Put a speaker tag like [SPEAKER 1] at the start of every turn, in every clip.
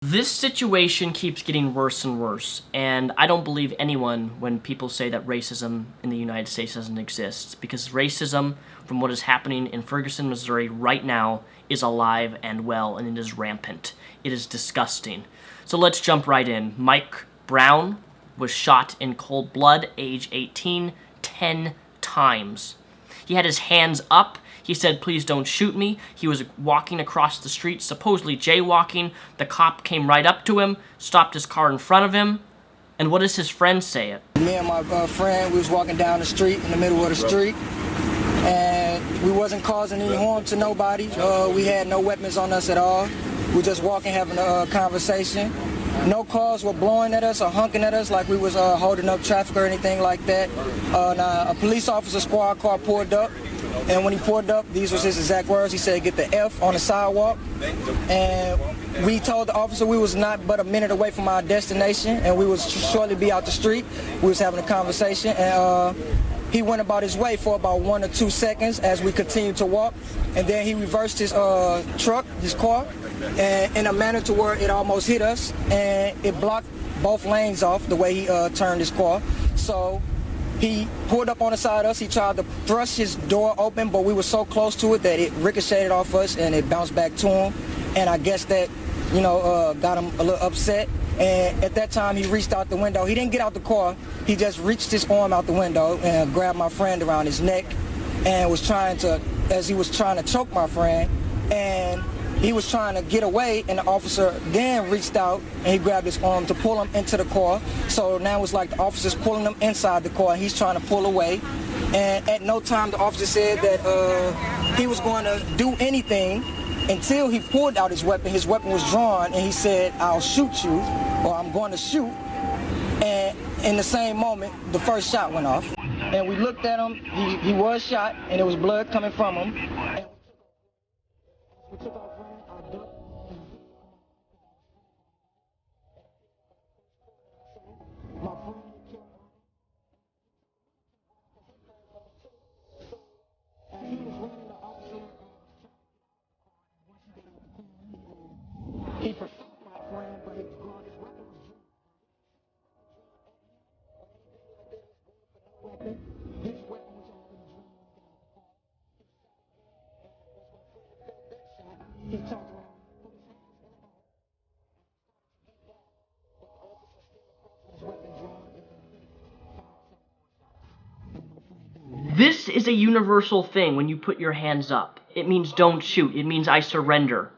[SPEAKER 1] This situation keeps getting worse and worse, and I don't believe anyone when people say that racism in the United States doesn't exist, because racism, from what is happening in Ferguson, Missouri right now, is alive and well, and it is rampant. It is disgusting. So let's jump right in. Mike Brown was shot in cold blood, age 18, 10 times. He had his hands up. He said, "Please don't shoot me." He was walking across the street, supposedly jaywalking. The cop came right up to him, stopped his car in front of him. And what does his friend say?
[SPEAKER 2] Me and my friend, we was walking down the street, in the middle of the street, and we wasn't causing any harm to nobody. We had no weapons on us at all. We were just walking, having a conversation. No cars were blowing at us or honking at us like we was holding up traffic or anything like that. Now, a police officer squad car pulled up, and when he pulled up, these was his exact words. He said, "Get the F on the sidewalk." And we told the officer we was not but a minute away from our destination, and we would shortly be out the street. We was having a conversation, and he went about his way for about 1 or 2 seconds as we continued to walk, and then he reversed his truck, his car, and in a manner to where it almost hit us, and it blocked both lanes off the way he turned his car. So he pulled up on the side of us. He tried to thrust his door open, but we were so close to it that it ricocheted off us and it bounced back to him. And I guess that, got him a little upset. And at that time, he reached out the window. He didn't get out the car. He just reached his arm out the window and grabbed my friend around his neck and was trying to choke my friend. And he was trying to get away, and the officer then reached out and he grabbed his arm to pull him into the car. So now it's like the officer's pulling him inside the car, and he's trying to pull away. And at no time the officer said that he was going to do anything until he pulled out his weapon. His weapon was drawn, and he said, "I'll shoot you," or "I'm going to shoot." And in the same moment, the first shot went off. And we looked at him. He was shot, and there was blood coming from him. And we took our friend, our duck, my friend. And he was running the officer. He pursued my friend, but his weapon was drawn. His weapon was already drawn. He turned around, put his hands in the weapon drawn.
[SPEAKER 1] This is a universal thing when you put your hands up. It means don't shoot. It means I surrender.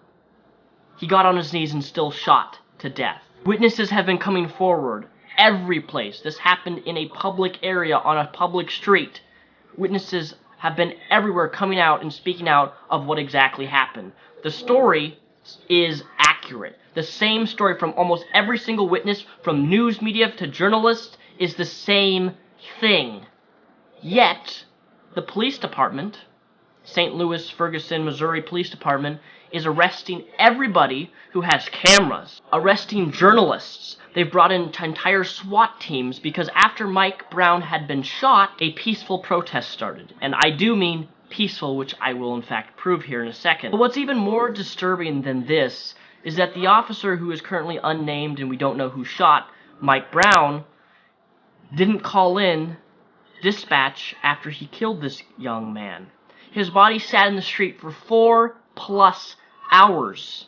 [SPEAKER 1] He got on his knees and still shot to death. Witnesses have been coming forward every place. This happened in a public area on a public street. Witnesses have been everywhere coming out and speaking out of what exactly happened. The story is accurate. The same story from almost every single witness, from news media to journalists, is the same thing. Yet, the police department, St. Louis, Ferguson, Missouri Police Department, is arresting everybody who has cameras, arresting journalists. They've brought in entire SWAT teams because after Mike Brown had been shot, a peaceful protest started. And I do mean peaceful, which I will in fact prove here in a second. But what's even more disturbing than this is that the officer who is currently unnamed and we don't know who shot Mike Brown didn't call in dispatch after he killed this young man. His body sat in the street for 4+ hours.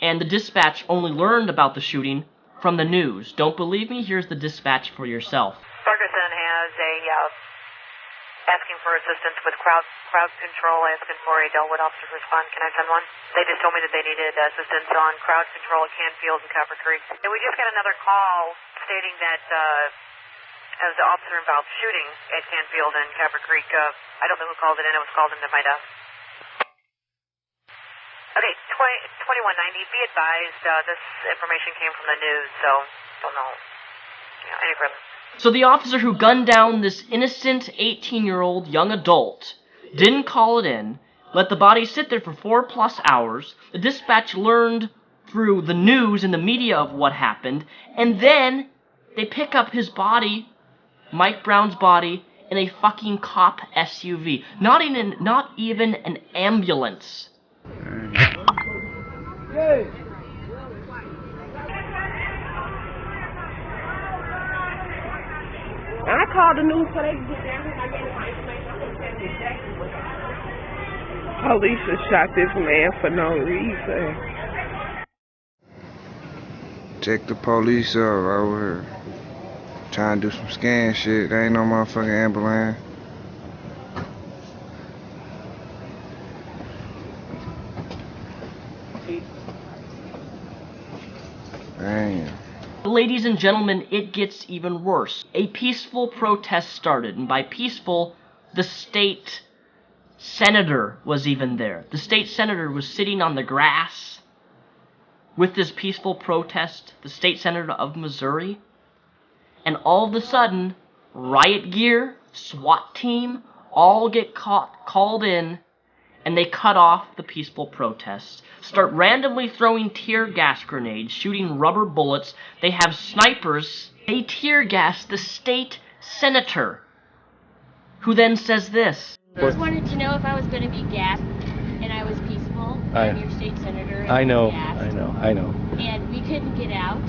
[SPEAKER 1] And the dispatch only learned about the shooting from the news. Don't believe me? Here's the dispatch for yourself.
[SPEAKER 3] Ferguson has asking for assistance with crowd control, asking for a Delwood officer to respond. Can I send one? They just told me that they needed assistance on crowd control at Canfield and Copper Creek. And we just got another call stating that as the officer involved shooting at Canfield and Copper Creek. I don't know who called it in. It was called into my desk. Okay, 2190. Be advised, this information came from the news, so don't know any further.
[SPEAKER 1] So the officer who gunned down this innocent 18-year-old young adult didn't call it in, let the body sit there for 4+ hours. The dispatch learned through the news and the media of what happened, and then they pick up his body, Mike Brown's body, in a fucking cop SUV. Not even an ambulance.
[SPEAKER 2] Hey!
[SPEAKER 4] call the news so they can get down here and I gave them my information. I'm going to tell you exactly what happened. Police just shot this man for no reason.
[SPEAKER 5] Check the police up over here. Trying to do some scan shit. There ain't no motherfucking ambulance. Damn.
[SPEAKER 1] Ladies and gentlemen, it gets even worse. A peaceful protest started, and by peaceful, the state senator was even there. The state senator was sitting on the grass with this peaceful protest, the state senator of Missouri, and all of a sudden, riot gear, SWAT team, all get called in, and they cut off the peaceful protests, start randomly throwing tear gas grenades, shooting rubber bullets. They have snipers. They tear gas the state senator, who then says this.
[SPEAKER 6] I just wanted to know if I was going to be gassed and I was peaceful. I'm your state senator. And
[SPEAKER 7] I know.
[SPEAKER 6] And we couldn't get out,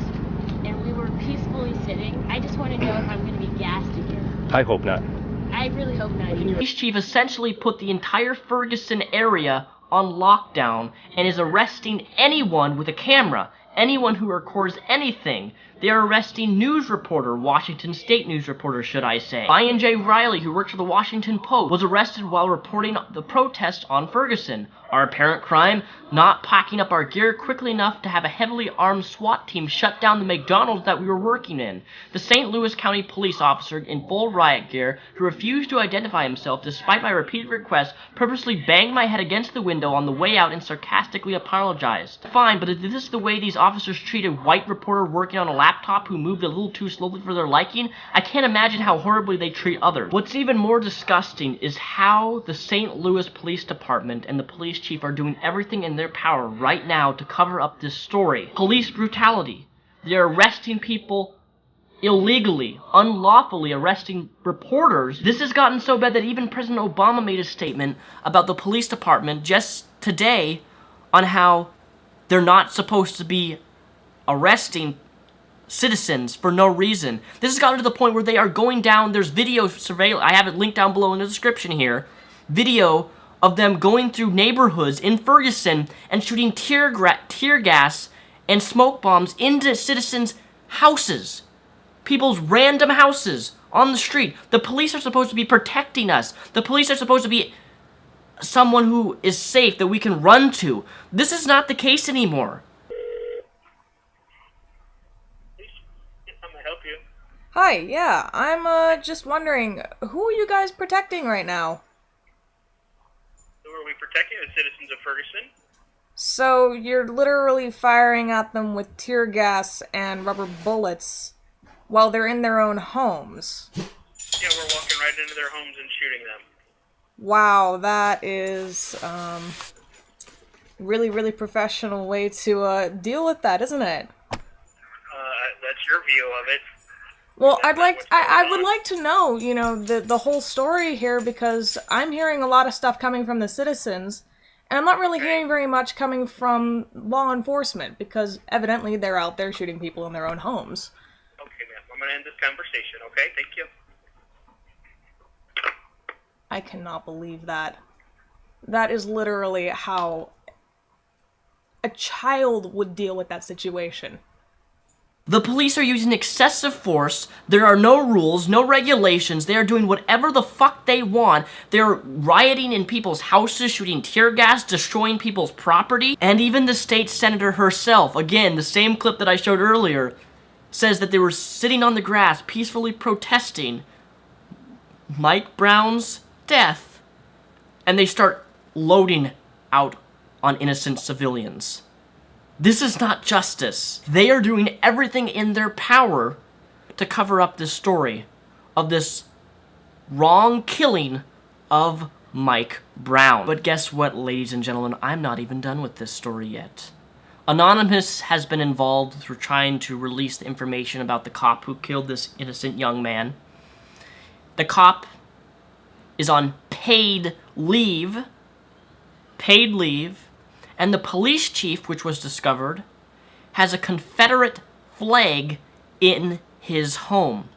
[SPEAKER 6] and we were peacefully sitting. I just want to know if I'm going to be gassed again.
[SPEAKER 7] I hope not.
[SPEAKER 6] I really hope not.
[SPEAKER 1] The police chief essentially put the entire Ferguson area on lockdown and is arresting anyone with a camera, anyone who records anything. They are arresting news reporter, Washington State news reporter, should I say. Brian J. Riley, who works for the Washington Post, was arrested while reporting the protest on Ferguson. Our apparent crime, not packing up our gear quickly enough to have a heavily armed SWAT team shut down the McDonald's that we were working in. The St. Louis County police officer in full riot gear, who refused to identify himself despite my repeated requests, purposely banged my head against the window on the way out and sarcastically apologized. Fine, but if this is the way these officers treat a white reporter working on a laptop who moved a little too slowly for their liking, I can't imagine how horribly they treat others. What's even more disgusting is how the St. Louis Police Department and the police chief are doing everything in their power right now to cover up this story. Police brutality. They're arresting people illegally, unlawfully arresting reporters. This has gotten so bad that even President Obama made a statement about the police department just today on how they're not supposed to be arresting citizens for no reason. This has gotten to the point where they are going down, there's video surveillance, I have it linked down below in the description here, video of them going through neighborhoods in Ferguson and shooting tear gas and smoke bombs into citizens' houses. People's random houses on the street. The police are supposed to be protecting us. The police are supposed to be someone who is safe that we can run to. This is not the case anymore.
[SPEAKER 8] Hi, yeah, I'm just wondering, who are you guys protecting right now?
[SPEAKER 9] Who are we protecting? The citizens of Ferguson.
[SPEAKER 8] So you're literally firing at them with tear gas and rubber bullets while they're in their own homes.
[SPEAKER 9] Yeah, we're walking right into their homes and shooting them.
[SPEAKER 8] Wow, that is really, really professional way to deal with that, isn't it?
[SPEAKER 9] That's your view of it.
[SPEAKER 8] Well, I would like to know, you know, the whole story here, because I'm hearing a lot of stuff coming from the citizens, and I'm not really hearing very much coming from law enforcement, because evidently they're out there shooting people in their own homes.
[SPEAKER 9] Okay, ma'am. I'm going to end this conversation, okay? Thank you.
[SPEAKER 8] I cannot believe that. That is literally how a child would deal with that situation.
[SPEAKER 1] The police are using excessive force. There are no rules, no regulations. They are doing whatever the fuck they want. They're rioting in people's houses, shooting tear gas, destroying people's property. And even the state senator herself, again, the same clip that I showed earlier, says that they were sitting on the grass, peacefully protesting Mike Brown's death. And they start loading out on innocent civilians. This is not justice. They are doing everything in their power to cover up this story of this wrong killing of Mike Brown. But guess what, ladies and gentlemen? I'm not even done with this story yet. Anonymous has been involved through trying to release the information about the cop who killed this innocent young man. The cop is on paid leave, and the police chief, which was discovered, has a Confederate flag in his home.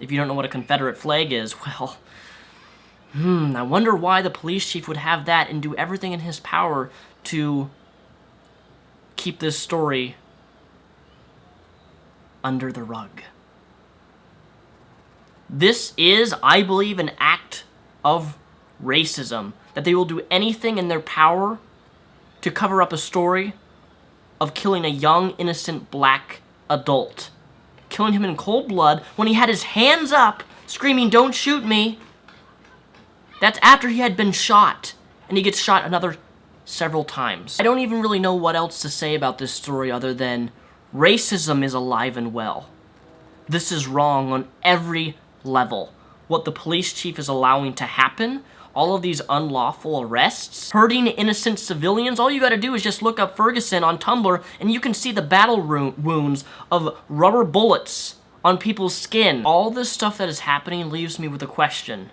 [SPEAKER 1] If you don't know what a Confederate flag is, well, I wonder why the police chief would have that and do everything in his power to keep this story under the rug. This is, I believe, an act of racism, that they will do anything in their power to cover up a story of killing a young, innocent black adult. Killing him in cold blood when he had his hands up, screaming, "Don't shoot me." That's after he had been shot, and he gets shot another several times. I don't even really know what else to say about this story other than racism is alive and well. This is wrong on every level. What the police chief is allowing to happen, all of these unlawful arrests, hurting innocent civilians, all you gotta do is just look up Ferguson on Tumblr and you can see the battle wounds of rubber bullets on people's skin. All this stuff that is happening leaves me with a question.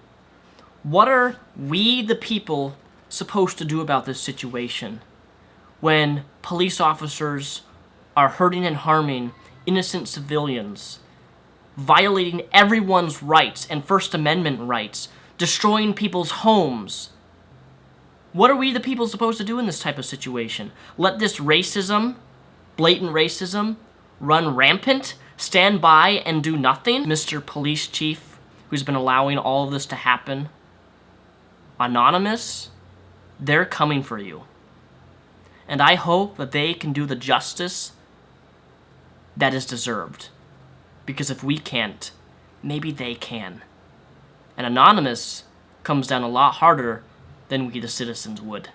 [SPEAKER 1] What are we, the people, supposed to do about this situation when police officers are hurting and harming innocent civilians, violating everyone's rights and First Amendment rights, destroying people's homes? What are we, the people, supposed to do in this type of situation? Let this racism, blatant racism, run rampant? Stand by and do nothing? Mr. Police Chief, who's been allowing all of this to happen, Anonymous, they're coming for you. And I hope that they can do the justice that is deserved. Because if we can't, maybe they can. And Anonymous comes down a lot harder than we, the citizens, would.